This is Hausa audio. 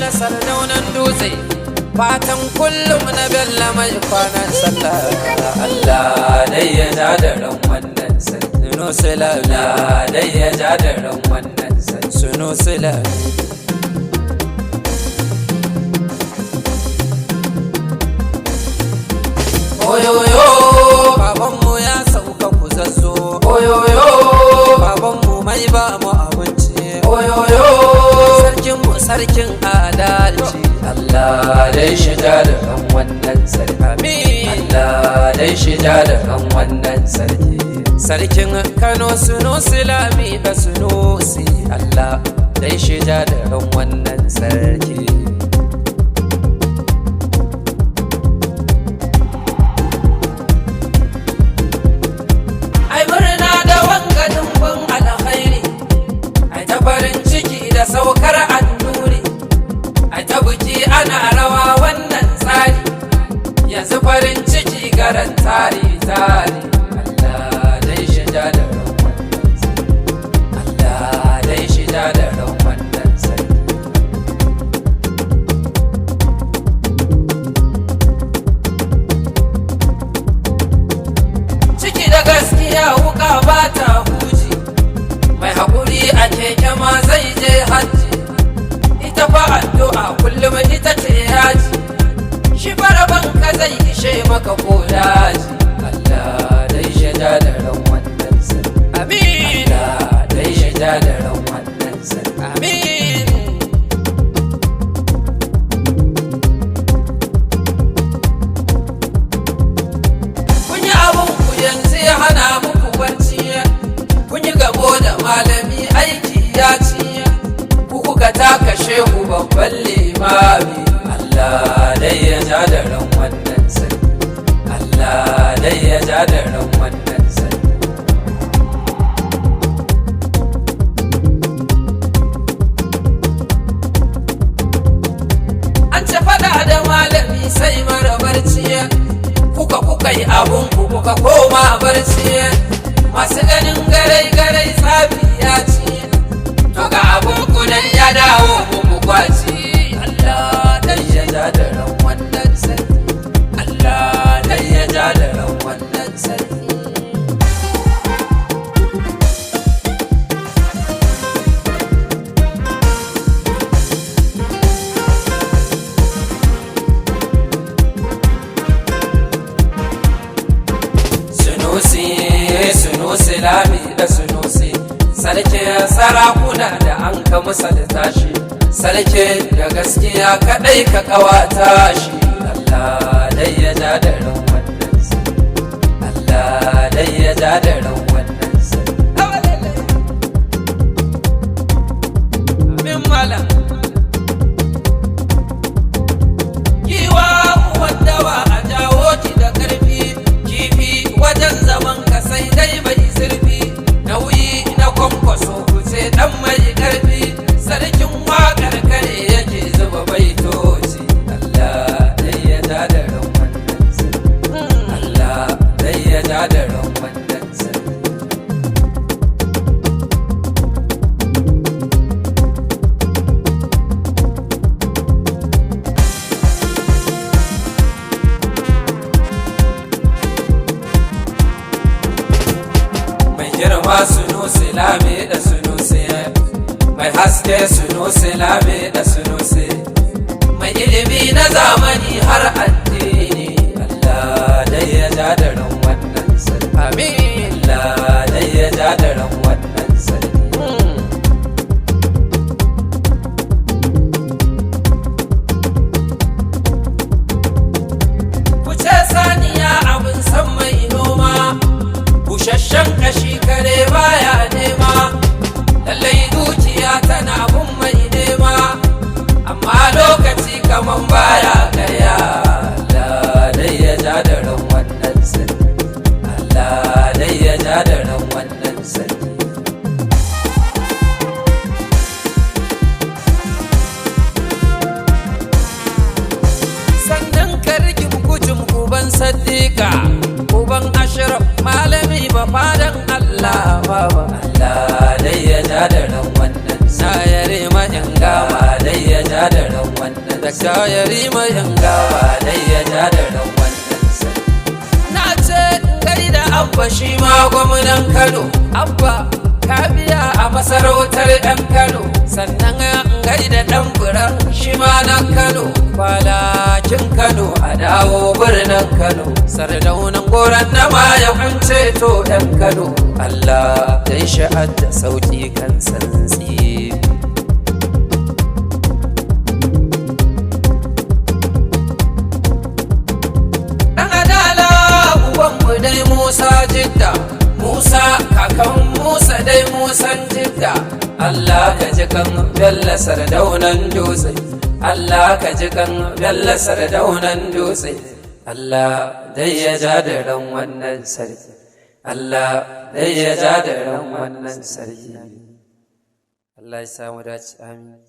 na sardaunan dutse, fatan kullum na bella mai kwanan sallah. Allah dai ya ja da ran wannan sarki Sunusila, Allah dai ya ja da ran wannan sarki Sunusila. Oyoyo babanmu ya sauka ku zazzo, oyoyo babanmu mai ba mu abinci, oyoyo sarkinmu sarkin adalci. Allah dai shiga da kan wannan sarki, amin. Allah dai shiga da kan wannan sarki, sarkin Kano Sunusi Lami da Sunusi. Allah dai shiga da kan wannan sarki. Saukar annuri a ta buki ana rawa wannan tsari, yanzu farin ciki garan tari tari. Allah dai shida da ran wannan sarki, Allah dai shida da ran wannan sarki. Ciki da gaskiya wuka ba ta huji, mai haƙuri a keke ma zai je hajji. Ita fa addu'a kullum ita ce yaji, shi faraban ka zai ishe maka ko daji. Allah dai shaida da ran wannan sarki, amin. Allah dai shaida da ran wannan sarki, amin. Kun yi abun ku yanzu ya hana muku barci, kun yi gabo da malami aiki ya ci, kuka taka shehu babban limami. Allah dai ya ja da ran wannan sarki, Allah dai ya ja da ran wannan sarki. An ce fada da malami sai mara barci, kuka yi abun ku kuka koma barci, masu ganin garai garai tsafi ya ci, to ga abun kunan ya dawo muku kwaci. Allah dai ya ja da ran wannan sarki, Allah dai ya ja da ran wannan sarki. Sunusi Lami da Sunusi, sarkin sarakuna da an ka misalta shi, sarki da gaskiya kadai ka kawata shi. Allah dai ya ja da ran wannan sarki, Allah dai ya ja da ran wannan sarki. Amin malam. Giwa uwan dawa a jawo ki da karfi, kifi wajen zaman ka sai dai bai zurfi, nauyi na kwankwaso kuce dan mai karfi, sarkin wakar kare yake zuba baitoci. Allah dai ya ja da ran wannan sarki, Allah dai ya ja da ran wannan sarki. Girma Sunusi Lami da Sunusi, mai haske Sunusi Lami da Sunusi, mai ilimi na zamani har addini. Allah dai ya ja da ran wannan sarki, amin. Allah dai ya ja da ran wannan sarki. Kuce saniya abin san mai noma, busasshen kashi kare baya nema, lallai dukiya tana bin mai nema, amma lokaci kaman baya karya. Allah dai ya ja da ran wannan sarki, Allah dai ya ja da ran wannan sarki. Sannan ka rigim gujin uban Saddiqa, uban Ashraf malami ba fadan Allah baba. Allah dai ya ja da ran wannan, na yare ma in gama dai ya ja da ran wannan. daga yarima yangawa dai ya ja da ran wannan sarki. Na ce gaida abba shi ma gwamnan Kano, abba ka biya a masarautar ɗan Kano, sannan gaida ɗan buran shi ma na Kano, kwalakin Kano a dawo birnin Kano, sardaunan goron na ya kunce to ɗan Kano, Allah dai sha'ad da sauƙi kan santsi. Dai Musa Jidda, Musa kakan Musa dai Musan Jidda, Allah ka ji kan Bello sardaunan dutse, Allah ka ji kan Bello sardaunan dutse, Allah dai ya ja da ran wannan sarki, Allah dai ya ja da ran wannan sarki. Allah ya samu dace, amin.